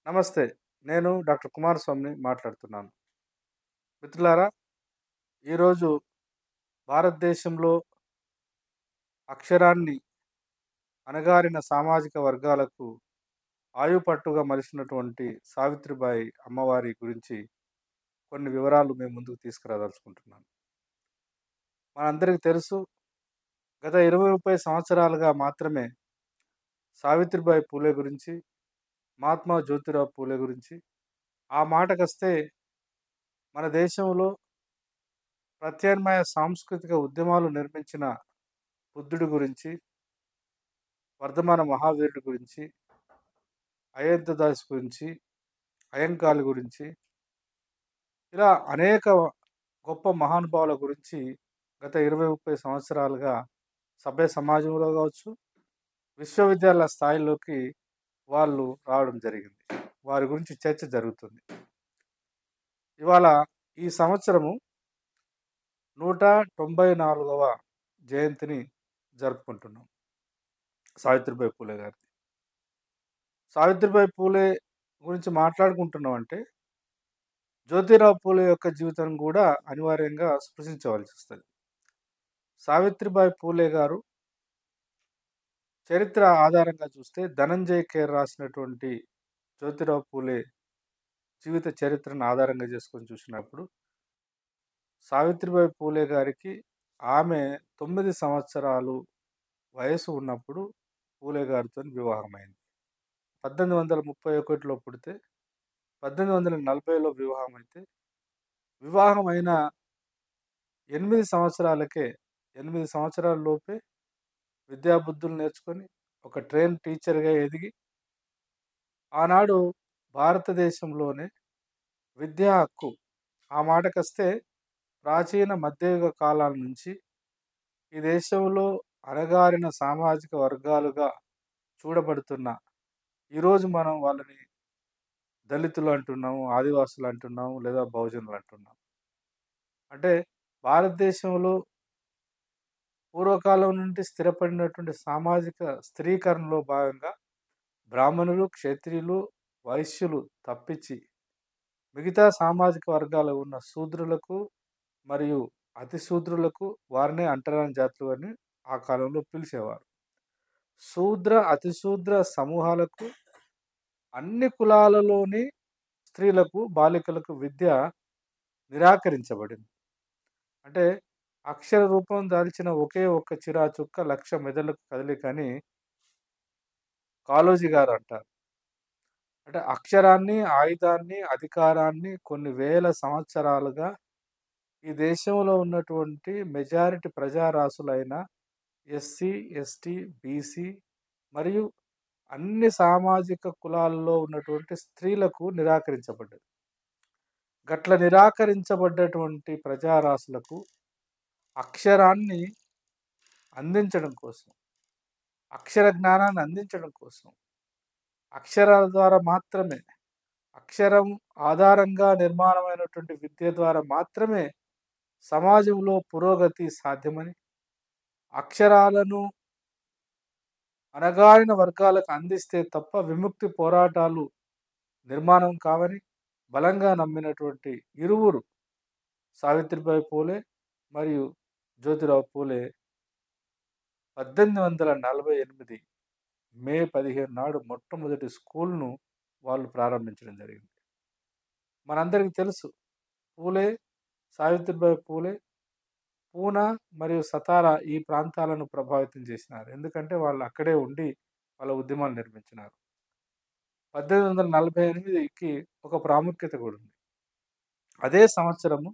నమస్తే. నేను డాక్టర్ కుమారస్వామిని మాట్లాడుతున్నాను. మిత్రులారా, ఈరోజు భారతదేశంలో అక్షరాన్ని అణగారిన సామాజిక వర్గాలకు ఆయుపట్టుగా మలిచినటువంటి సావిత్రిబాయి అమ్మవారి గురించి కొన్ని వివరాలు మీ ముందుకు తీసుకురాదలుచుకుంటున్నాను. మనందరికీ తెలుసు, గత 20, 30 సంవత్సరాలుగా మాత్రమే సావిత్రిబాయి పూలే గురించి, మహాత్మా జ్యోతిరావు పూలే గురించి, ఆ మాటకొస్తే మన దేశంలో ప్రత్యామ్నాయ సాంస్కృతిక ఉద్యమాలు నిర్మించిన బుద్ధుడి గురించి, వర్ధమాన మహావీరుడి గురించి, అయోధ్య దాస్ గురించి, అయ్యంగాళి గురించి, ఇలా అనేక గొప్ప మహానుభావుల గురించి గత 20, 30 సంవత్సరాలుగా సభ్య సమాజంలో కావచ్చు, విశ్వవిద్యాలయ స్థాయిలోకి వాళ్ళు రావడం జరిగింది. వారి గురించి చర్చ జరుగుతుంది. ఇవాళ ఈ సంవత్సరము 194వ జయంతిని జరుపుకుంటున్నాం సావిత్రిబాయి పూలే గారిది. సావిత్రిబాయి పూలే గురించి మాట్లాడుకుంటున్నామంటే జ్యోతిరావు పూలే యొక్క జీవితం కూడా అనివార్యంగా స్పృశించవలసి వస్తుంది. సావిత్రిబాయి పూలే గారు చరిత్ర ఆధారంగా చూస్తే ధనంజయ్ కేర్ రాసినటువంటి జ్యోతిరావు పూలే జీవిత చరిత్రను ఆధారంగా చేసుకొని చూసినప్పుడు సావిత్రిబాయి పూలే గారికి ఆమె 9 సంవత్సరాలు వయసు ఉన్నప్పుడు పూలే గారితో వివాహమైంది. 1831లో పుడితే 1840లో వివాహం అయితే, వివాహం అయిన 8 సంవత్సరాలకే 8 సంవత్సరాల లోపే విద్యాబుద్ధులు నేర్చుకొని ఒక ట్రైన్ టీచర్గా ఎదిగి ఆనాడు భారతదేశంలోనే విద్యా హక్కు, ఆ మాటకొస్తే ప్రాచీన మధ్యయుగ కాలాల నుంచి ఈ దేశంలో అణగారిన సామాజిక వర్గాలుగా చూడబడుతున్న ఈరోజు మనం వాళ్ళని దళితులు అంటున్నాము, ఆదివాసులు అంటున్నాము, లేదా బహుజనులు అంటున్నాం. అంటే భారతదేశంలో పూర్వకాలం నుండి స్థిరపడినటువంటి సామాజిక స్థిరీకరణలో భాగంగా బ్రాహ్మణులు, క్షత్రియులు, వైశ్యులు తప్పించి మిగతా సామాజిక వర్గాలు ఉన్న శూద్రులకు మరియు అతి శూద్రులకు వారినే అంటరాని జాతులు అని ఆ కాలంలో పిలిచేవారు. శూద్ర, అతి శూద్ర సమూహాలకు అన్ని కులాలలోని స్త్రీలకు, బాలికలకు విద్య నిరాకరించబడింది. అంటే అక్షర రూపం దాల్చిన ఒకే ఒక్క చిరాచుక్క 1,00,000 మెదళ్లకు కదలికని కాళోజీ గారు అంటారు. అంటే అక్షరాన్ని, ఆయుధాన్ని, అధికారాన్ని కొన్ని వేల సంవత్సరాలుగా ఈ దేశంలో ఉన్నటువంటి మెజారిటీ ప్రజారాసులైన ఎస్సీ, ఎస్టీ, బీసీ మరియు అన్ని సామాజిక కులాల్లో ఉన్నటువంటి స్త్రీలకు నిరాకరించబడ్డది. గట్ల నిరాకరించబడ్డటువంటి ప్రజారాసులకు అక్షరాన్ని అందించడం కోసం, అక్షర జ్ఞానాన్ని అందించడం కోసం, అక్షరాల ద్వారా మాత్రమే, అక్షరం ఆధారంగా నిర్మాణమైనటువంటి విద్య ద్వారా మాత్రమే సమాజంలో పురోగతి సాధ్యమని, అక్షరాలను అణగారిన వర్గాలకు అందిస్తే తప్ప విముక్తి పోరాటాలు నిర్మాణం కావని బలంగా నమ్మినటువంటి ఇరువురు సావిత్రిబాయి పూలే మరియు జ్యోతిరావు పూలే 1848 మే 15 నాడు మొట్టమొదటి స్కూల్ను వాళ్ళు ప్రారంభించడం జరిగింది. మనందరికీ తెలుసు, పూలే, సావిత్రిబాయి పూలే పూనా మరియు సతారా ఈ ప్రాంతాలను ప్రభావితం చేసినారు. ఎందుకంటే వాళ్ళు అక్కడే ఉండి వాళ్ళ ఉద్యమాలు నిర్మించినారు. 1848కి ఒక ప్రాముఖ్యత కూడా ఉంది. అదే సంవత్సరము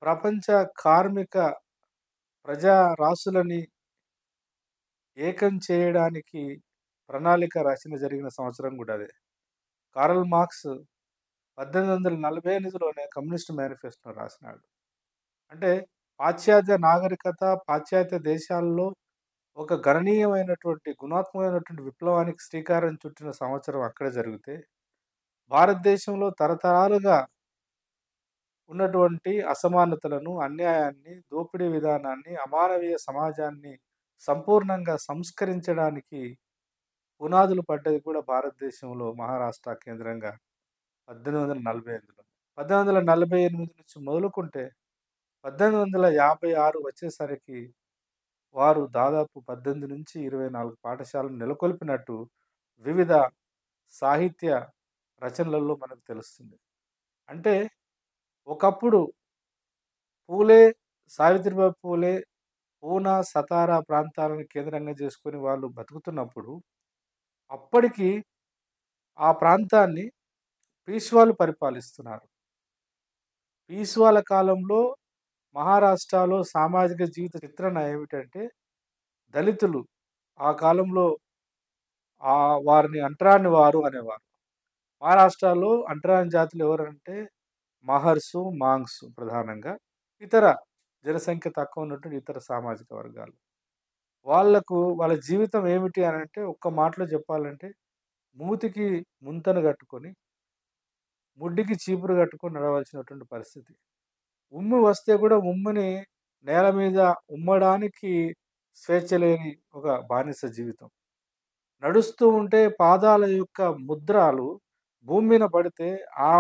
ప్రపంచ కార్మిక ప్రజా రాసులని ఏకం చేయడానికి ప్రణాళిక రచన జరిగిన సంవత్సరం కూడా అదే. కార్ల్ మార్క్స్ 1848లోనే కమ్యూనిస్ట్ మేనిఫెస్టో రాసినాడు. అంటే పాశ్చాత్య నాగరికత, పాశ్చాత్య దేశాల్లో ఒక గణనీయమైనటువంటి, గుణాత్మకమైనటువంటి విప్లవానికి శ్రీకారం చుట్టిన సంవత్సరం అక్కడే జరిగితే, భారతదేశంలో తరతరాలుగా ఉన్నటువంటి అసమానతలను, అన్యాయాన్ని, దోపిడీ విధానాన్ని, అమానవీయ సమాజాన్ని సంపూర్ణంగా సంస్కరించడానికి పునాదులు పడ్డది కూడా భారతదేశంలో మహారాష్ట్ర కేంద్రంగా 1845లో. 1848 నుంచి మొదలుకుంటే 1856 వచ్చేసరికి వారు దాదాపు 18-24 పాఠశాలలు నెలకొల్పినట్టు వివిధ సాహిత్య రచనలలో మనకు తెలుస్తుంది. అంటే ఒకప్పుడు పూలే, సావిత్రిబాయి పూలే, పూనా, సతారా ప్రాంతాలను కేంద్రంగా చేసుకొని వాళ్ళు బతుకుతున్నప్పుడు, అప్పటికి ఆ ప్రాంతాన్ని పీష్వాలు పరిపాలిస్తున్నారు. పీష్వాల కాలంలో మహారాష్ట్రలో సామాజిక జీవిత చిత్రణ ఏమిటంటే, దళితులు ఆ కాలంలో వారిని అంటరాని వారు అనేవారు. మహారాష్ట్రలో అంటరాని జాతులు ఎవరంటే మహర్సు, మాంగ్స్ ప్రధానంగా. ఇతర జనసంఖ్య తక్కువ ఉన్నటువంటి ఇతర సామాజిక వర్గాలు. వాళ్ళ జీవితం ఏమిటి అనంటే ఒక్క మాటలో చెప్పాలంటే మూతికి ముంతను కట్టుకొని, ముడ్డికి చీపురు కట్టుకొని నడవాల్సినటువంటి పరిస్థితి. ఉమ్మి వస్తే కూడా ఉమ్మిని నేల మీద ఉమ్మడానికి స్వేచ్ఛ లేని ఒక బానిస జీవితం. నడుస్తూ ఉంటే పాదాల యొక్క ముద్రాలు భూమి మీద పడితే, ఆ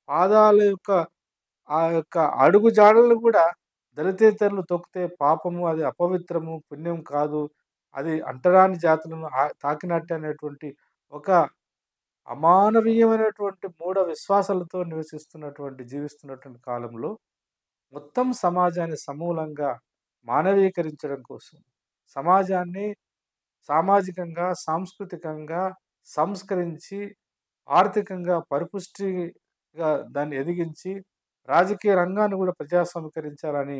పాదాల యొక్క ఆ యొక్క అడుగు జాడలు గూడా దళితేతరులు తొక్కితే పాపము, అది అపవిత్రము, పుణ్యం కాదు. అది అంటరాని జాతులను తాకినట్టే అనేటువంటి ఒక అమానవీయమైనటువంటి మూఢ విశ్వాసాలతో జీవిస్తున్నటువంటి కాలంలో మొత్తం సమాజాన్ని సమూలంగా మానవీకరించడం కోసం, సమాజాన్ని సామాజికంగా, సాంస్కృతికంగా సంస్కరించి, ఆర్థికంగా పరిపుష్టిగా దాన్ని ఎదిగించి, రాజకీయ రంగాన్ని గూడా ప్రజాస్వామీకరించాలని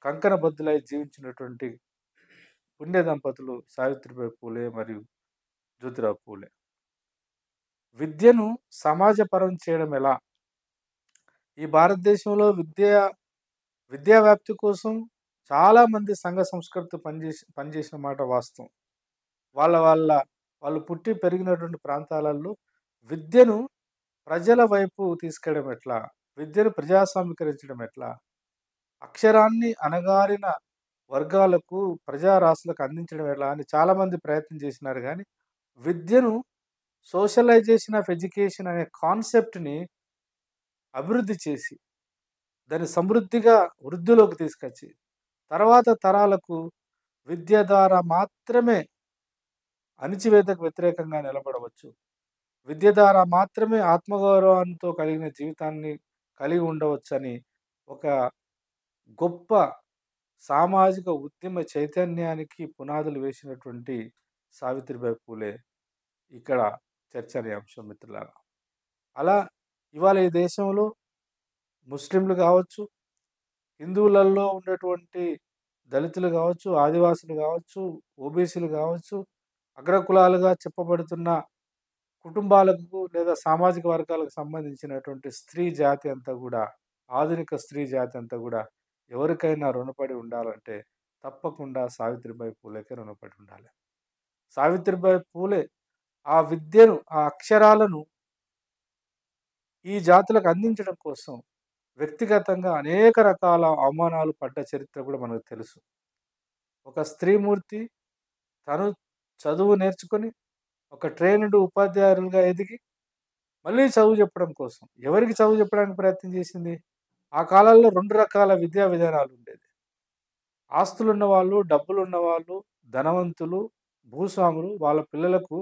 కంకణబద్దులై జీవించినటువంటి పుణ్య దంపతులు సావిత్రిబాయి పూలే మరియు జ్యోతిరావు పూలే. విద్యను సమాజపరం చేయడం ఎలా? ఈ భారతదేశంలో విద్యా వ్యాప్తి కోసం చాలామంది సంఘ సంస్కృతి పనిచేసిన మాట వాస్తవం. వాళ్ళ వాళ్ళ వాళ్ళు పుట్టి పెరిగినటువంటి ప్రాంతాలలో విద్యను ప్రజల వైపు తీసుకెళ్ళడం ఎట్లా? విద్యను ప్రజాస్వామీకరించడం ఎట్లా? అక్షరాన్ని అణగారిన వర్గాలకు, ప్రజారాశులకు అందించడం ఎలా అని చాలామంది ప్రయత్నం చేసినారు గానీ, విద్యను సోషలైజేషన్ ఆఫ్ ఎడ్యుకేషన్ అనే కాన్సెప్ట్‌ని అభివృద్ధి చేసి, దాన్ని సమృద్ధిగా వృద్ధిలోకి తీసుకొచ్చి, తర్వాత తరాలకు విద్య ద్వారా మాత్రమే అణిచివేతకు వ్యతిరేకంగా నిలబడవచ్చు. విద్య ద్వారా మాత్రమే ఆత్మగౌరవంతో కలిగిన జీవితాన్ని కలిగి ఉండవచ్చని ఒక గొప్ప సామాజిక ఉద్యమ చైతన్యానికి పునాదులు వేసినటువంటి సావిత్రిబాయి పూలే ఇక్కడ చర్చనీయాంశం మిత్రులారా. అలా ఇవాళ ఈ దేశంలో ముస్లింలు కావచ్చు, హిందువులలో ఉన్నటువంటి దళితులు కావచ్చు, ఆదివాసులు కావచ్చు, ఓబీసీలు కావచ్చు, అగ్రకులాలుగా చెప్పబడుతున్న కుటుంబాలకు లేదా సామాజిక వర్గాలకు సంబంధించినటువంటి స్త్రీ జాతి అంతా కూడా, ఆధునిక స్త్రీ జాతి అంతా కూడా ఎవరికైనా రుణపడి ఉండాలంటే తప్పకుండా సావిత్రిబాయి పూలేకే రుణపడి ఉండాలి. సావిత్రిబాయి పూలే ఆ విద్యను, ఆ అక్షరాలను ఈ జాతులకు అందించడం కోసం వ్యక్తిగతంగా అనేక రకాల అవమానాలు పడ్డ చరిత్ర కూడా మనకు తెలుసు. ఒక స్త్రీమూర్తి తను చదువు నేర్చుకొని ఒక ట్రైన్డ్ ఉపాధ్యాయులుగా ఎదిగి మళ్ళీ చదువు చెప్పడం కోసం ఎవరికి చదువు చెప్పడానికి ప్రయత్నం చేసింది? ఆ కాలంలో 2 రకాల విద్యా విధానాలు ఉండేది. ఆస్తులున్న వాళ్ళు, డబ్బులున్న వాళ్ళు, ధనవంతులు, భూస్వాములు వాళ్ళ పిల్లలకు,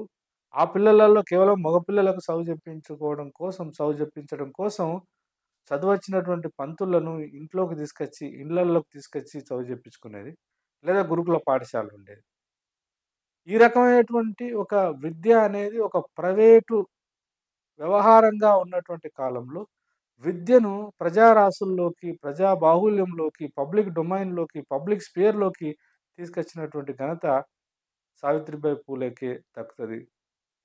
ఆ పిల్లలలో కేవలం మగపిల్లలకు చదువు చెప్పించడం కోసం చదువొచ్చినటువంటి పంతులను ఇళ్ళల్లోకి తీసుకొచ్చి చదువు చెప్పించుకునేది. లేదా గురుకుల పాఠశాలలుండేది. ఈ రకమైనటువంటి ఒక విద్య అనేది ఒక ప్రైవేటు వ్యవహారంగా ఉన్నటువంటి కాలంలో విద్యను ప్రజారాసుల్లోకి, ప్రజా బాహుళ్యంలోకి, పబ్లిక్ డొమైన్‌లోకి, పబ్లిక్ స్పియర్‌లోకి తీసుకొచ్చినటువంటి ఘనత సావిత్రిబాయి పూలేకే దక్కుతది.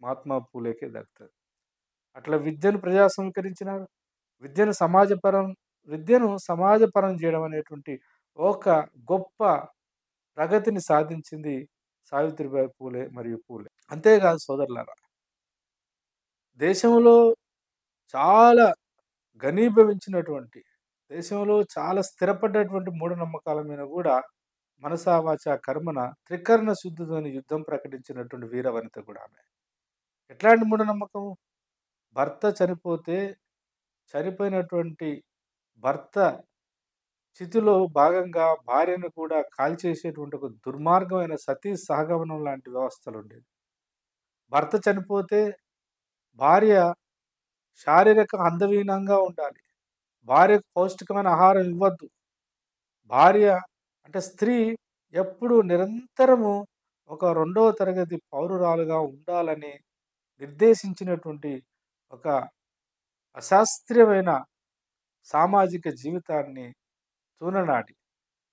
మహాత్మా పూలేకే దక్కుతది. అట్లా విద్యను ప్రజాస్వామీకరించినారు. విద్యను సమాజపరం విద్యను సమాజపరం చేయడం అనేటువంటి ఒక గొప్ప ప్రగతిని సాధించింది సావిత్రిబాయి పూలే మరియు పూలే. అంతేకాదు సోదరులారా, దేశంలో చాలా ఘనీభవించినటువంటి, దేశంలో చాలా స్థిరపడ్డటువంటి మూఢనమ్మకాల మీద గూడా మనసా వాచా కర్మన త్రికరణ శుద్ధితోని యుద్ధం ప్రకటించినటువంటి వీరవనిత కూడా ఆమె. ఎట్లాంటి మూఢనమ్మకం? భర్త చనిపోతే చనిపోయినటువంటి భర్త చితిలో భాగంగా భార్యను కూడా కాల్చేసేటువంటి ఒక దుర్మార్గమైన సతీ సహగమనం లాంటి వ్యవస్థలుండేవి. భర్త చనిపోతే భార్య శారీరక అందహీనంగా ఉండాలి. భార్యకు పౌష్టికమైన ఆహారం ఇవ్వద్దు. భార్య అంటే స్త్రీ ఎప్పుడు నిరంతరము ఒక రెండవ తరగతి పౌరురాలుగా ఉండాలని నిర్దేశించినటువంటి ఒక అశాస్త్రీయమైన సామాజిక జీవితాన్ని తూలనాడి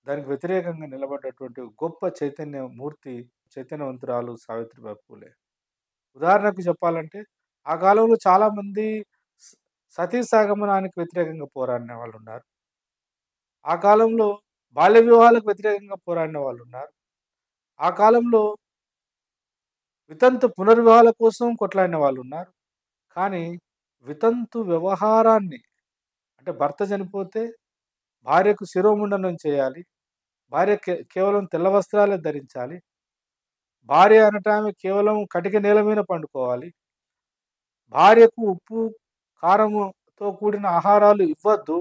దానికి వ్యతిరేకంగా నిలబడ్డటువంటి గొప్ప చైతన్యమూర్తి, చైతన్యవంతురాలు సావిత్రిబాయి పూలే. ఉదాహరణకు చెప్పాలంటే, ఆ కాలంలో చాలామంది స సతీ సహగమనానికి వ్యతిరేకంగా పోరాడిన వాళ్ళున్నారు. ఆ కాలంలో బాల్య వివాహాలకు వ్యతిరేకంగా పోరాడిన వాళ్ళున్నారు. ఆ కాలంలో వితంతు పునర్వివాహాల కోసం కొట్లాడిన వాళ్ళున్నారు. కానీ వితంతు వ్యవహారాన్ని అంటే భర్త చనిపోతే భార్యకు శిరోముండనం చేయాలి. భార్య కేవలం తెల్ల వస్త్రాలే ధరించాలి. భార్య అనటామె కేవలం కటిక నేల మీద పండుకోవాలి. భార్యకు ఉప్పు, కారముతో కూడిన ఆహారాలు ఇవ్వద్దు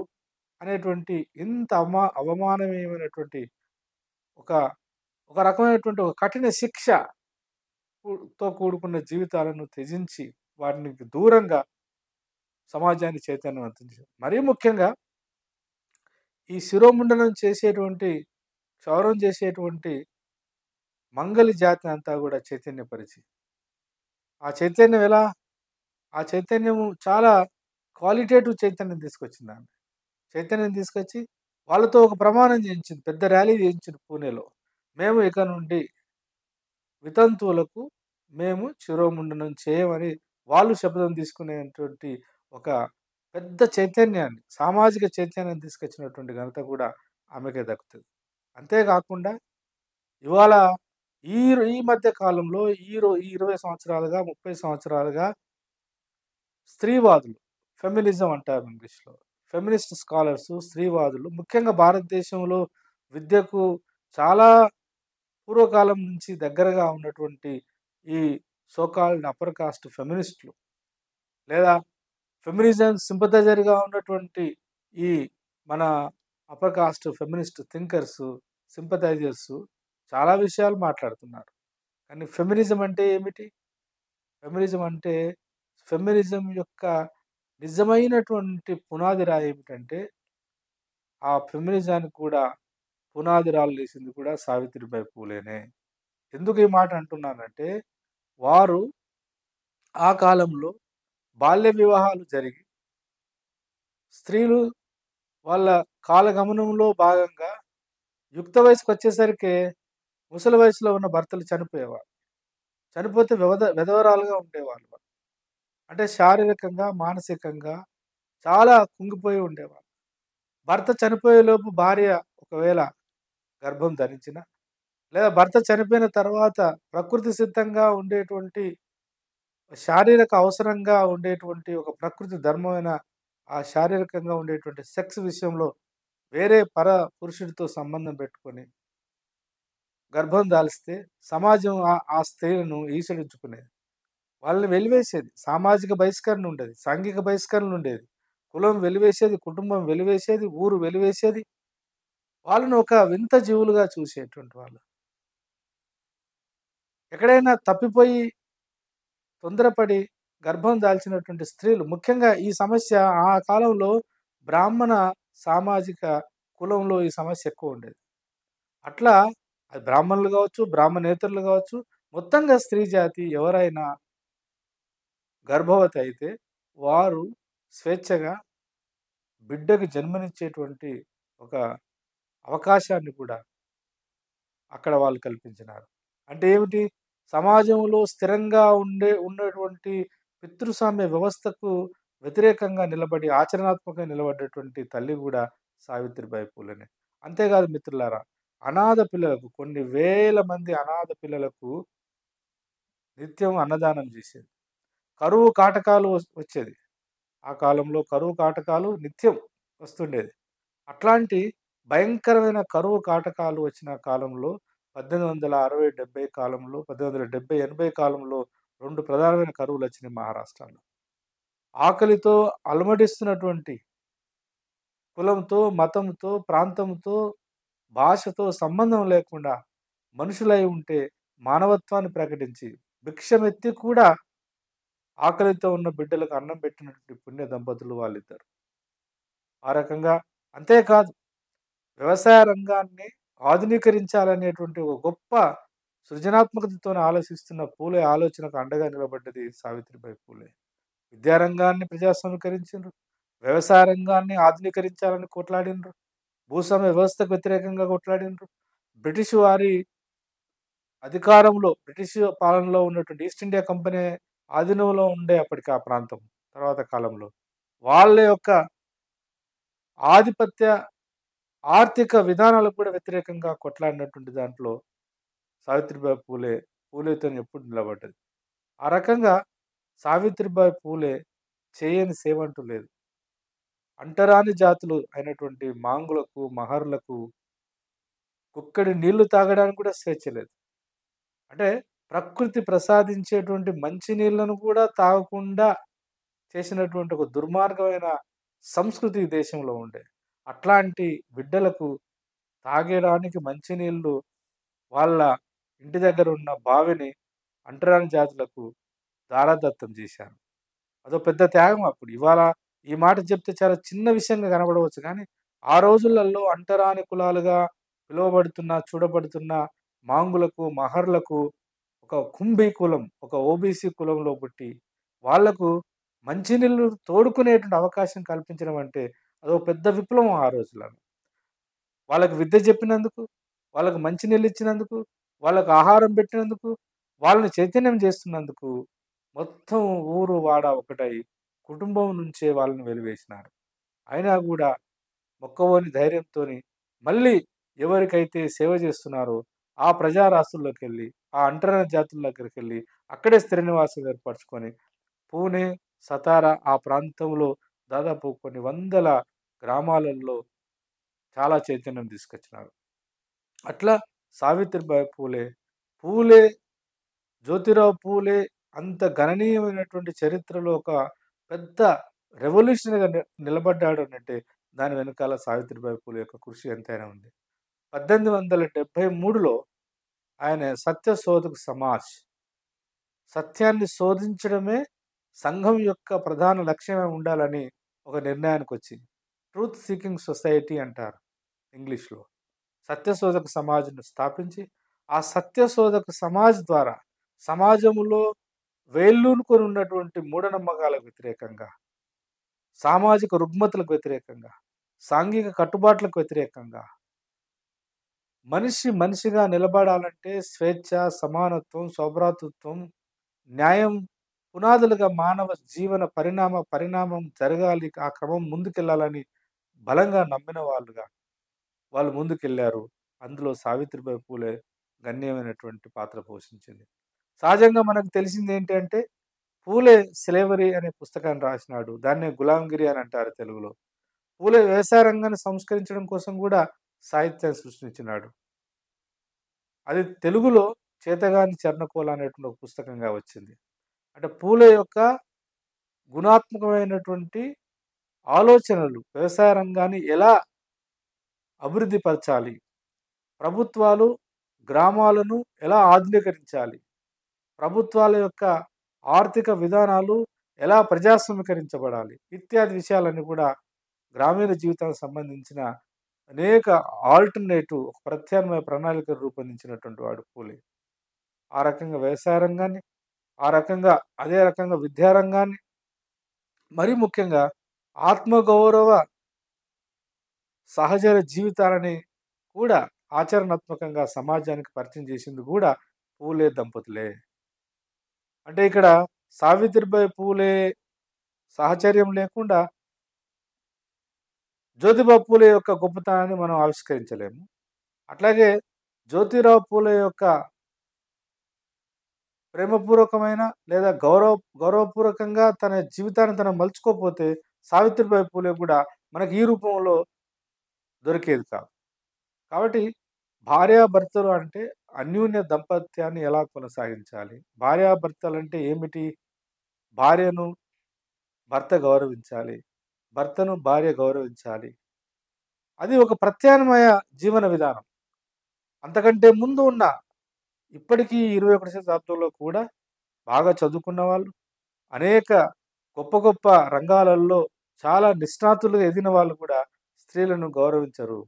అనేటువంటి ఇంత అవమాననీయమైనటువంటి ఒక ఒక రకమైనటువంటి ఒక కఠిన శిక్ష తో కూడుకున్న జీవితాలను త్యజించి వాటికి దూరంగా సమాజాన్ని చైతన్యవంతం చేశారు. మరీ ముఖ్యంగా ఈ శిరోముండనం చేసేటువంటి, క్షౌరం చేసేటువంటి మంగలి జాతిని అంతా కూడా చైతన్యపరిచి, ఆ చైతన్యం ఎలా? ఆ చైతన్యము చాలా క్వాలిటేటివ్ చైతన్యం తీసుకొచ్చిందామె. చైతన్యం తీసుకొచ్చి వాళ్ళతో ఒక ప్రమాణం చేయించింది. పెద్ద ర్యాలీ చేయించింది పూణేలో. మేము ఇక నుండి వితంతువులకు మేము శిరోముండనం చేయమని వాళ్ళు శపథం తీసుకునేటువంటి ఒక పెద్ద చైతన్యాన్ని, సామాజిక చైతన్యం తీసుకొచ్చినటువంటి ఘనత కూడా ఆమెకే దక్కుతది. అంతేకాకుండా ఇవాళ ఈ ఈ మధ్య కాలంలో ఈ 20 సంవత్సరాలుగా, 30 సంవత్సరాలుగా స్త్రీవాదులు, ఫెమినిజం అంటారు ఇంగ్లీష్‌లో. ఫెమినిస్ట్ స్కాలర్సు, స్త్రీవాదులు ముఖ్యంగా భారతదేశంలో విద్యకు చాలా పూర్వకాలం నుంచి దగ్గరగా ఉన్నటువంటి ఈ సో కాల్డ్ అప్పర్ కాస్ట్ ఫెమినిస్టులు లేదా ఫెమినిజం సింపథైజర్‌గా ఉన్నటువంటి ఈ మన అప్పర్ కాస్ట్ ఫెమినిస్ట్ థింకర్సు, సింపథైజర్సు చాలా విషయాలు మాట్లాడుతున్నారు. కానీ ఫెమినిజం అంటే ఏమిటి? ఫెమినిజం అంటే ఫెమినిజం యొక్క నిజమైనటువంటి పునాది రాయి ఏమిటంటే, ఆ ఫెమినిజానికి కూడా పునాది రాళ్ళేసింది కూడా సావిత్రిబాయి పూలేనే. ఎందుకు ఈ మాట అంటున్నానంటే, వారు ఆ కాలంలో బాల్య వివాహాలు జరిగి, స్త్రీలు వాళ్ళ కాలగమనంలో భాగంగా యుక్త వయసుకొచ్చేసరికే ముసలి వయసులో ఉన్న భర్తలు చనిపోయేవారు. చనిపోతే విధవరాలుగా ఉండేవాళ్ళు. అంటే శారీరకంగా, మానసికంగా చాలా కుంగిపోయి ఉండేవాళ్ళు. భర్త చనిపోయేలోపు భార్య ఒకవేళ గర్భం ధరించినా, లేదా భర్త చనిపోయిన తర్వాత ప్రకృతి సిద్ధంగా ఉండేటువంటి శారీరక అవసరంగా ఉండేటువంటి ఒక ప్రకృతి ధర్మమైన ఆ శారీరకంగా ఉండేటువంటి సెక్స్ విషయంలో వేరే పురుషుడితో సంబంధం పెట్టుకొని గర్భం దాలిస్తే సమాజం ఆ స్త్రీలను ఈసడించుకునేది. వాళ్ళని వెలివేసేది. సామాజిక బహిష్కరణ ఉండేది. సాంఘిక బహిష్కరణ ఉండేది. కులం వెలివేసేది, కుటుంబం వెలివేసేది, ఊరు వెలివేసేది. వాళ్ళని ఒక వింత జీవులుగా చూసేటువంటి వాళ్ళు. ఎక్కడైనా తప్పిపోయి తొందరపడి గర్భం దాల్చినటువంటి స్త్రీలు ముఖ్యంగా ఈ సమస్య ఆ కాలంలో బ్రాహ్మణ సామాజిక కులంలో ఈ సమస్య ఎక్కువ ఉండేది. అట్లా అది బ్రాహ్మణులు కావచ్చు, బ్రాహ్మణేతరులు కావచ్చు, మొత్తంగా స్త్రీ జాతి ఎవరైనా గర్భవతి అయితే వారు స్వేచ్ఛగా బిడ్డకు జన్మనిచ్చేటువంటి ఒక అవకాశాన్ని కూడా అక్కడ వాళ్ళు కల్పించినారు. అంటే ఏమిటి? సమాజంలో స్థిరంగా ఉన్నటువంటి పితృస్వామ్య వ్యవస్థకు వ్యతిరేకంగా నిలబడి, ఆచరణాత్మకంగా నిలబడ్డటువంటి తల్లి గూడా సావిత్రిబాయి పూలేనే. అంతేకాదు మిత్రులారా, అనాథ పిల్లలకు కొన్ని వేల మంది అనాథ పిల్లలకు నిత్యం అన్నదానం జేసేది. కరువు కాటకాలు వచ్చేది. ఆ కాలంలో కరువు కాటకాలు నిత్యం వస్తుండేది. అట్లాంటి భయంకరమైన కరువు కాటకాలు వచ్చిన కాలంలో 1860, 70 కాలంలో 1870, 80 కాలంలో 2 ప్రధానమైన కరువులొచ్చినాయి మహారాష్ట్రలో. ఆకలితో అలమటిస్తున్నటువంటి కులంతో, మతంతో, ప్రాంతంతో, భాషతో సంబంధం లేకుండా మనుషులై ఉంటే మానవత్వాన్ని ప్రకటించి భిక్షమెత్తి కూడా ఆకలితో ఉన్న బిడ్డలకు అన్నం పెట్టినటువంటి పుణ్య దంపతులు వాళ్ళిద్దరు. ఆ రకంగా అంతేకాదు వ్యవసాయ రంగాన్ని ఆధునీకరించాలనేటువంటి ఒక గొప్ప సృజనాత్మకతతోని ఆలోచిస్తున్న పూలే ఆలోచనకు అండగా నిలబడ్డది సావిత్రిబాయి పూలే. విద్యారంగాన్ని ప్రజాస్వామీకరించిండ్రు. వ్యవసాయ రంగాన్ని ఆధునీకరించాలని కొట్లాడిండ్రు. భూస్వామ్య వ్యవస్థకు వ్యతిరేకంగా కొట్లాడిండ్రు. బ్రిటిష్ వారి బ్రిటిష్ పాలనలో ఉన్నటువంటి ఈస్ట్ ఇండియా కంపెనీ ఆధీనంలో ఉండే అప్పటికి ఆ ప్రాంతం తర్వాత కాలంలో. వాళ్ళ యొక్క ఆధిపత్య ఆర్థిక విధానాలకు కూడా వ్యతిరేకంగా కొట్లాడినటువంటి దాంట్లో సావిత్రిబాయి పూలేతోని ఎప్పుడు నిలబడ్డది. ఆ రకంగా సావిత్రిబాయి పూలే చేయని సేవంటూ లేదు. అంటరాని జాతులు అయినటువంటి మాంగులకు, మహర్లకు కుక్కడి నీళ్లు తాగడానికి కూడా స్వేచ్ఛ లేదు. అంటే ప్రకృతి ప్రసాదించేటువంటి మంచి నీళ్లను కూడా తాగకుండా చేసినటువంటి ఒక దుర్మార్గమైన సంస్కృతి ఈ దేశంలో ఉండే. అట్లాంటి బిడ్డలకు తాగడానికి మంచినీళ్ళు వాళ్ళ ఇంటి దగ్గర ఉన్న బావిని అంటరాని జాతులకు దారాదత్తం చేశారు. అదో పెద్ద త్యాగం అప్పుడు. ఇవాళ ఈ మాట చెప్తే చాలా చిన్న విషయంగా కనబడవచ్చు గానీ, ఆ రోజులలో అంటరాని కులాలుగా పిలువబడుతున్న, చూడబడుతున్న మాంగులకు, మహర్లకు ఒక కుంభీ కులం, ఒక ఓబీసీ కులంలో పుట్టి, వాళ్లకు మంచినీళ్ళు తోడుకునేటువంటి అవకాశం కల్పించడం అంటే అదో పెద్ద విప్లవం ఆ రోజులలో. వాళ్ళకి విద్య చెప్పినందుకు, వాళ్ళకి మంచినీళ్ళు ఇచ్చినందుకు, వాళ్ళకి ఆహారం పెట్టినందుకు, వాళ్ళని చైతన్యం చేస్తున్నందుకు మొత్తం ఊరు, వాడ ఒకటై కుటుంబం నుంచే వాళ్ళని వెలివేసినారు. అయినా గూడా మొక్కవోని ధైర్యంతోని మళ్ళీ ఎవరికైతే సేవ చేస్తున్నారో ఆ ప్రజారాస్తుల్లోకెళ్ళి, ఆ అంటరాని జాతుల దగ్గరికెళ్ళి అక్కడే స్థిర నివాసం ఏర్పరచుకొని పూణే, సతారా ఆ ప్రాంతంలో దాదాపు కొన్ని వందల గ్రామాలలో చాలా చైతన్యం తీసుకొచ్చినారు. అట్లా సావిత్రిబాయి పూలే, జ్యోతిరావు పూలే అంత గణనీయమైనటువంటి చరిత్రలో ఒక పెద్ద రెవల్యూషనరీగా నిలబడ్డాడు అనంటే దాని వెనకాల సావిత్రిబాయి పూలే యొక్క కృషి ఎంతైనా ఉంది. 1873లో ఆయన సత్యశోధక్ సమాజ్, సత్యాన్ని శోధించడమే సంఘం యొక్క ప్రధాన లక్ష్యమే ఉండాలని ఒక నిర్ణయానికొచ్చింది. ట్రూత్ సీకింగ్ సొసైటీ అంటారు ఇంగ్లీష్‌లో. సత్యశోధక సమాజ్‌ను స్థాపించి, ఆ సత్యశోధక సమాజ్ ద్వారా సమాజంలో వేళ్ళూనుకొని ఉన్నటువంటి మూఢనమ్మకాలకు వ్యతిరేకంగా, సామాజిక రుగ్మతలకు వ్యతిరేకంగా, సాంఘిక కట్టుబాట్లకు వ్యతిరేకంగా, మనిషి మనిషిగా నిలబడాలంటే స్వేచ్ఛ, సమానత్వం, సౌభ్రాతృత్వం, న్యాయం పునాదులుగా మానవ జీవన పరిణామం జరగాలి. ఆ క్రమం ముందుకెళ్ళాలని బలంగా నమ్మిన వాళ్ళు ముందుకెళ్లారు. అందులో సావిత్రిబాయి పూలే గణనీయమైనటువంటి పాత్ర పోషించింది. సహజంగా మనకు తెలిసిందేంటంటే, పూలే స్లేవరీ అనే పుస్తకాన్ని రాసినాడు. దాన్నే గులాంగిరి అని అంటారు తెలుగులో. పూలే వ్యవసాయ రంగాన్ని సంస్కరించడం కోసం గూడా సాహిత్యాన్ని సృష్టించినాడు. అది తెలుగులో 'చేతగాని చర్ణకోల' అనేటువంటి ఒక పుస్తకంగా వచ్చింది. అంటే పూలే యొక్క గుణాత్మకమైనటువంటి ఆలోచనలు వ్యవసాయ రంగాన్ని ఎలా అభివృద్ధి పరచాలి, ప్రభుత్వాలు గ్రామాలను ఎలా ఆధునీకరించాలి, ప్రభుత్వాల యొక్క ఆర్థిక విధానాలు ఎలా ప్రజాస్వామీకరించబడాలి ఇత్యాది విషయాలన్నీ కూడా గ్రామీణ జీవితానికి సంబంధించిన అనేక ఆల్టర్నేటివ్ ప్రత్యామ్నాయ ప్రణాళికలు రూపొందించినటువంటి వాడు పూలే. ఆ రకంగా వ్యవసాయ రంగాన్ని, అదే రకంగా విద్యారంగాన్ని, మరీ ముఖ్యంగా ఆత్మగౌరవ సహచర జీవితాలని కూడా ఆచరణాత్మకంగా సమాజానికి పరిచయం చేసింది కూడా పూలే దంపతులే. అంటే ఇక్కడ సావిత్రిబాయి పూలే సాహచర్యం లేకుండా జ్యోతిబా పూలే యొక్క గొప్పతనాన్ని మనం ఆవిష్కరించలేము. అట్లాగే జ్యోతిరావు పూలే యొక్క ప్రేమపూర్వకమైన లేదా గౌరవపూర్వకంగా తన జీవితాన్ని తను మలుచుకోకపోతే సావిత్రిబాయి పూలే కూడా మనకి ఈ రూపంలో దొరికేది కాదు. కాబట్టి భార్యాభర్తలు అంటే అన్యోన్య దంపత్యాన్ని ఎలా కొనసాగించాలి? భార్యాభర్తలంటే ఏమిటి? భార్యను భర్త గౌరవించాలి. భర్తను భార్య గౌరవించాలి. అది ఒక ప్రత్యామ్నాయ జీవన విధానం. అంతకంటే ముందు ఉన్న ఇప్పటికీ 21వ శతాబ్దంలో కూడా బాగా చదువుకున్న వాళ్ళు, అనేక గొప్ప గొప్ప రంగాలలో చాలా నిష్ణాతులుగా ఎదిగిన వాళ్ళు కూడా స్త్రీలను గౌరవించరు.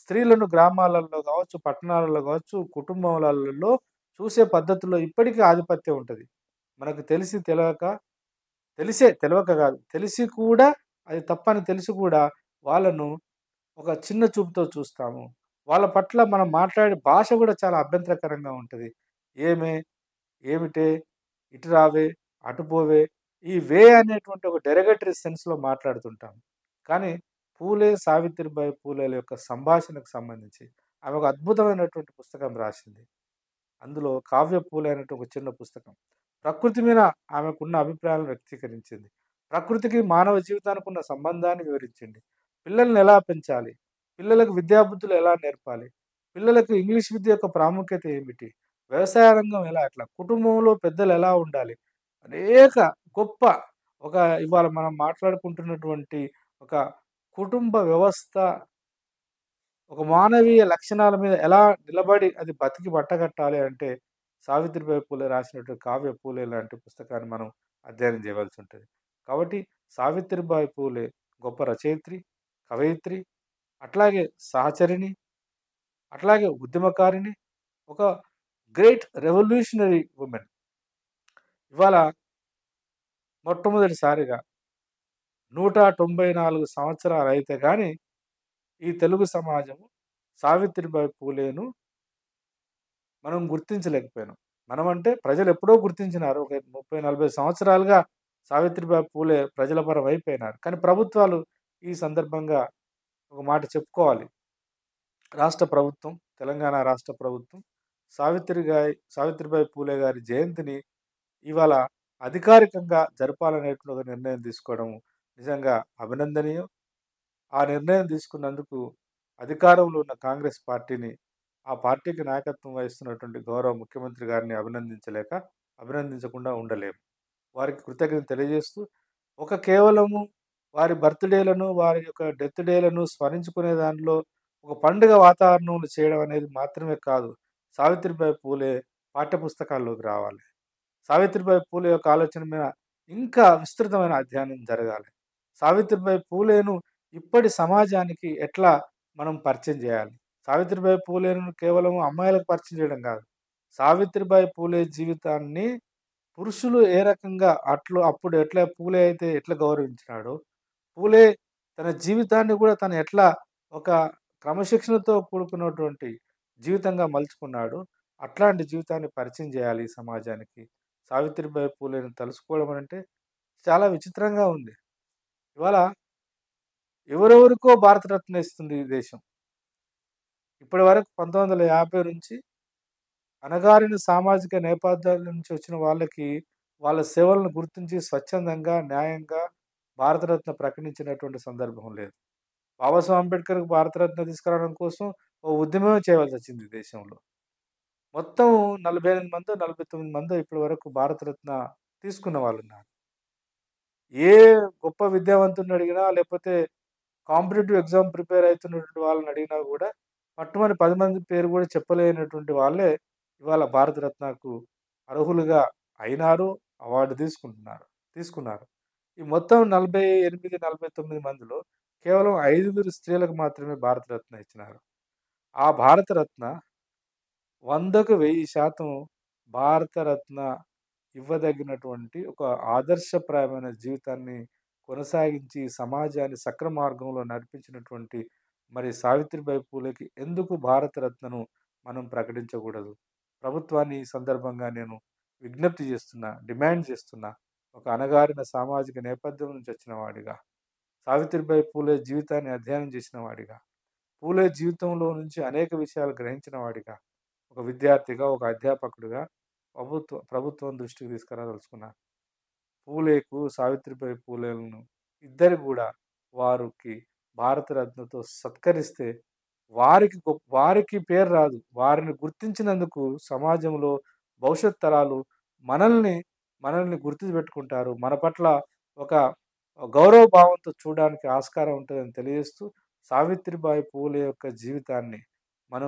స్త్రీలను గ్రామాలలో గావచ్చు, పట్టణాలలో గావచ్చు, కుటుంబాలలో చూసే పద్ధతిలో ఇప్పటికీ ఆధిపత్యం ఉంటది. మనకు తెలిసి తెలవక తెలవక గాదు. తెలిసి కూడా అది తప్పని తెలిసి కూడా వాళ్ళను ఒక చిన్న చూపుతో చూస్తాము. వాళ్ళ పట్ల మనం మాట్లాడే భాష గూడా చాలా అభ్యంతరకరంగా ఉంటది. ఏమే, ఏమిటే, ఇటు రావే, అటు పోవే, ఈ అనేటువంటి ఒక డెరగటరీ సెన్స్‌లో మాట్లాడుతుంటాం. కానీ సావిత్రిబాయి పూలేల యొక్క సంభాషణకు సంబంధించి ఆమె ఒక అద్భుతమైనటువంటి పుస్తకం రాసింది. అందులో 'కావ్య పూలే' అనేటి ఒక చిన్న పుస్తకం. ప్రకృతి మీద ఆమెకున్న అభిప్రాయాలను వ్యక్తీకరించింది. ప్రకృతికి, మానవ జీవితానికి ఉన్న సంబంధాన్ని వివరించింది. పిల్లల్ని ఎలా పెంచాలి? పిల్లలకు విద్యాబుద్ధులు ఎలా నేర్పాలి? పిల్లలకు ఇంగ్లీష్ విద్య యొక్క ప్రాముఖ్యత ఏమిటి? వ్యవసాయ రంగం ఎలా అట్లా? కుటుంబంలో పెద్దలు ఎలా ఉండాలి? అనేక గొప్ప ఒక ఇవాళ మనం మాట్లాడుకుంటున్నటువంటి ఒక కుటుంబ వ్యవస్థ ఒక మానవీయ లక్షణాల మీద ఎలా నిలబడి అది బతికి బట్టగట్టాలి అంటే, సావిత్రిబాయి పూలే రాసినటువంటి 'కావ్య పూలే' లాంటి పుస్తకాన్ని మనం అధ్యయనం చేయవలసి ఉంటది. కాబట్టి సావిత్రిబాయి పూలే గొప్ప రచయిత్రి, కవయిత్రి, అట్లాగే సహచరిణి, అట్లాగే ఉద్యమకారిణి, ఒక గ్రేట్ రెవల్యూషనరీ వుమెన్. ఇవాళ మొట్టమొదటిసారిగా 194 సంవత్సరాలయితే గాని, ఈ తెలుగు సమాజం సావిత్రిబాయి పూలేను మనం గుర్తించలేకపోయినాం. మనమంటే ప్రజలెప్పుడో గుర్తించినారు. ఒక 30, 40 సంవత్సరాలుగా సావిత్రిబాయి పూలే ప్రజల పరం అయిపోయినారు. కానీ ప్రభుత్వాలు ఈ సందర్భంగా ఒక మాట చెప్పుకోవాలి. రాష్ట్ర ప్రభుత్వం, తెలంగాణ రాష్ట్ర ప్రభుత్వం సావిత్రిబాయి పూలే గారి జయంతిని ఇవాళ అధికారికంగా జరపాలనేటువంటి ఒక నిర్ణయం తీసుకోవడం నిజంగా అభినందనీయం. ఆ నిర్ణయం తీసుకున్నందుకు అధికారంలో ఉన్న కాంగ్రెస్ పార్టీని, ఆ పార్టీకి నాయకత్వం వహిస్తున్నటువంటి గౌరవ ముఖ్యమంత్రి గారిని అభినందించకుండా ఉండలేము. వారికి కృతజ్ఞతలు తెలియజేస్తూ, కేవలము వారి బర్త్‌డేలను, వారి యొక్క డెత్ డేలను స్మరించుకునే దాంట్లో ఒక పండుగ వాతావరణంలో చేయడం అనేది మాత్రమే కాదు. సావిత్రిబాయి పూలే పాఠ్యపుస్తకాల్లోకి రావాలి. సావిత్రిబాయి పూలే యొక్క ఆలోచన మీద ఇంకా విస్తృతమైన అధ్యయనం జరగాలి. సావిత్రిబాయి పూలేను ఇప్పటి సమాజానికి ఎట్లా మనం పరిచయం చేయాలి? సావిత్రిబాయి పూలేను కేవలం అమ్మాయిలకు పరిచయం చేయడం కాదు. సావిత్రిబాయి పూలే జీవితాన్ని పురుషులు ఏ రకంగా అప్పుడు ఎట్లా పూలే అయితే ఎట్లా గౌరవించినాడో, పూలే తన జీవితాన్ని కూడా తను ఎట్లా ఒక క్రమశిక్షణతో కూడుకున్నటువంటి జీవితంగా మలుచుకున్నాడో, అట్లాంటి జీవితాన్ని పరిచయం చేయాలి ఈ సమాజానికి. సావిత్రిబాయి పూలేని తలుసుకోవడం అంటే చాలా విచిత్రంగా ఉంది. ఇవాళ ఎవరెవరికో భారతరత్న ఇస్తుంది ఈ దేశం. ఇప్పటివరకు 1950 నుంచి అణగారిన సామాజిక నేపథ్యాల నుంచి వచ్చిన వాళ్ళకి వాళ్ళ సేవలను గుర్తించి స్వచ్ఛందంగా, న్యాయంగా భారతరత్న ప్రకటించినటువంటి సందర్భం లేదు. బాబాసాహెబ్ అంబేద్కర్‌కి భారతరత్న తీసుకురావడం కోసం ఓ ఉద్యమమే చేయవలసొచ్చింది ఈ దేశంలో. మొత్తం 48 మందో, 49 మందో ఇప్పటి వరకు భారతరత్న తీసుకున్న వాళ్ళున్నారు. ఏ గొప్ప విద్యావంతుడిని అడిగినా, లేకపోతే కాంపిటీటివ్ ఎగ్జామ్ ప్రిపేర్ అయితున్నటువంటి వాళ్ళని అడిగినా గూడా, పట్టుమని 10 మంది పేరు గూడా చెప్పలేనటువంటి వాళ్ళే ఇవాళ భారతరత్నకు అర్హులుగా అయినారు. అవార్డు తీసుకున్నారు. ఈ మొత్తం 48, 49 మందిలో కేవలం 5గురు స్త్రీలకు మాత్రమే భారతరత్న ఇచ్చినారు. ఆ భారతరత్న 100కు 1000% భారతరత్న ఇవ్వదగినటువంటి ఒక ఆదర్శప్రాయమైన జీవితాన్ని కొనసాగించి సమాజాన్ని సక్రమ మార్గంలో నడిపించినటువంటి మరి సావిత్రిబాయి పూలేకి ఎందుకు భారతరత్నను మనం ప్రకటించకూడదు? ప్రభుత్వాన్ని ఈ సందర్భంగా నేను విజ్ఞప్తి చేస్తున్నా, డిమాండ్ చేస్తున్నా. ఒక అణగారిన సామాజిక నేపథ్యం నుంచి వచ్చిన వాడిగా, సావిత్రిబాయి పూలే జీవితాన్ని అధ్యయనం చేసిన వాడిగా, పూలే జీవితంలో నుంచి అనేక విషయాలు గ్రహించిన వాడిగా, ఒక విద్యార్థిగా, ఒక అధ్యాపకుడిగా ప్రభుత్వం దృష్టికి తీసుకురాదలుచుకున్నా. పూలేకు, సావిత్రిబాయి పూలేలను ఇద్దరు గూడా వారికి భారతరత్నతో సత్కరిస్తే వారికి పేరు రాదు. వారిని గుర్తించినందుకు సమాజంలో భవిష్యత్ తరాలు మనల్ని, మనల్ని గుర్తుపెట్టుకుంటారు. మన పట్ల ఒక గౌరవ భావంతో చూడడానికి ఆస్కారం ఉంటదని తెలియజేస్తూ, సావిత్రిబాయి పూలే యొక్క జీవితాన్ని మన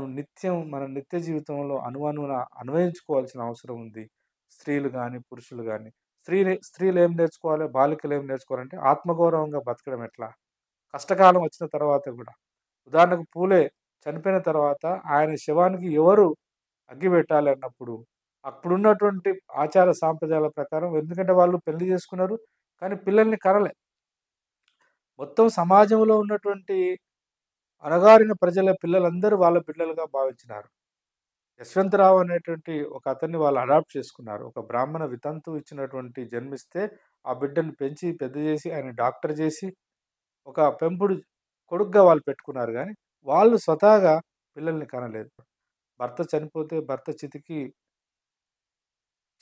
నిత్య జీవితంలో అణువణువున అన్వయించుకోవాల్సిన అవసరం ఉంది. స్త్రీలు గాని, పురుషులు గాని. స్త్రీలేం నేర్చుకోవాలి? బాలికలేం నేర్చుకోవాలంటే ఆత్మగౌరవంగా బతకడం ఎట్లా? కష్టకాలం వచ్చిన తర్వాత గూడా. ఉదాహరణకు పూలే చనిపోయిన తర్వాత ఆయన శవానికి ఎవరు అగ్గి పెట్టాలి అన్నప్పుడు, అప్పుడున్నటువంటి ఆచార సాంప్రదాయాల ప్రకారం ఎందుకంటే వాళ్ళు పెళ్లి చేసుకున్నారు. కానీ పిల్లల్ని కనలే. మొత్తం సమాజంలో ఉన్నటువంటి అణగారిన ప్రజల పిల్లలందరూ వాళ్ళ బిడ్డలుగా భావించినారు. యశ్వంతరావు అనేటువంటి ఒక అతన్ని వాళ్ళు అడాప్ట్ చేసుకున్నారు. ఒక బ్రాహ్మణ వితంతువు ఇచ్చినటువంటి జన్మిస్తే, ఆ బిడ్డని పెంచి పెద్ద చేసి, ఆయన డాక్టర్ చేసి, ఒక పెంపుడు కొడుకుగా వాళ్ళు పెట్టుకున్నారు గానీ, వాళ్ళు స్వతహాగా పిల్లల్ని కనలేదు. భర్త చనిపోతే భర్త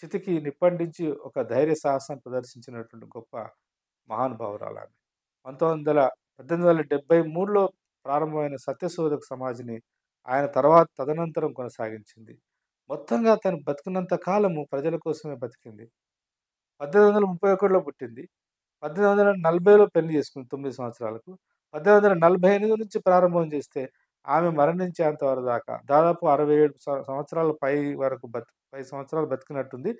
చితికి నిప్పంటించి ఒక ధైర్య సాహసం ప్రదర్శించినటువంటి గొప్ప మహానుభావురాలామె. 1873లో ప్రారంభమైన సత్యశోధక సమాజ్‌ని ఆయన తదనంతరం కొనసాగించింది. మొత్తంగా తను బతికినంత కాలము ప్రజల కోసమే బతికింది. 1831లో పుట్టింది. 1840లో పెళ్లి చేసుకుంది 9 సంవత్సరాలకు. 1848 నుంచి ప్రారంభం చేస్తే ఆమె మరణించేంత వరకు దాకా దాదాపు 67 సంవత్సరాల పై సంవత్సరాలు బతికినట్టుంది.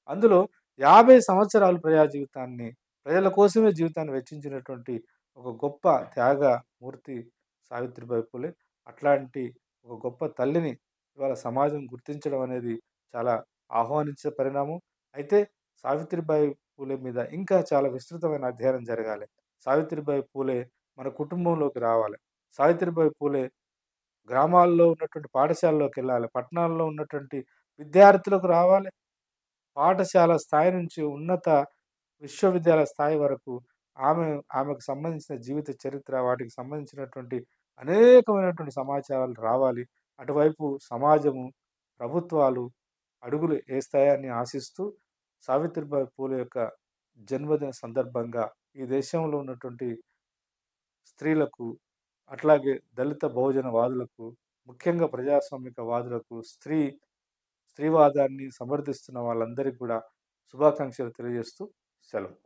అందులో 50 సంవత్సరాలు ప్రజల కోసమే జీవితాన్ని వెచ్చించినటువంటి ఒక గొప్ప త్యాగమూర్తి సావిత్రిబాయి పూలే. అట్లాంటి ఒక గొప్ప తల్లిని ఇవాళ సమాజం గుర్తించడం అనేది చాలా ఆహ్వానించే పరిణామం. అయితే సావిత్రిబాయి పూలే మీద ఇంకా చాలా విస్తృతమైన అధ్యయనం జరగాలి. సావిత్రిబాయి పూలే మన కుటుంబంలోకి రావాలి. సావిత్రిబాయి పూలే గ్రామాల్లో ఉన్నటువంటి పాఠశాలలోకెళ్ళాలి. పట్టణాల్లో ఉన్నటువంటి విద్యార్థులకు రావాలి. పాఠశాల స్థాయి నుంచి ఉన్నత విశ్వవిద్యాలయ స్థాయి వరకు ఆమెకు సంబంధించిన జీవిత చరిత్ర, వాటికి సంబంధించినటువంటి అనేకమైనటువంటి సమాచారాలు రావాలి. అటువైపు సమాజము, ప్రభుత్వాలు అడుగులు ఏస్తాయని ఆశిస్తూ, సావిత్రిబాయి పూలే యొక్క జన్మదిన సందర్భంగా ఈ దేశంలో ఉన్నటువంటి స్త్రీలకు, అట్లాగే దళిత బహుజన వాదులకు, ముఖ్యంగా ప్రజాస్వామిక వాదులకు, స్త్రీవాదాన్ని సమర్థిస్తున్న వాళ్ళందరికీ కూడా శుభాకాంక్షలు తెలియజేస్తూ సెలవు.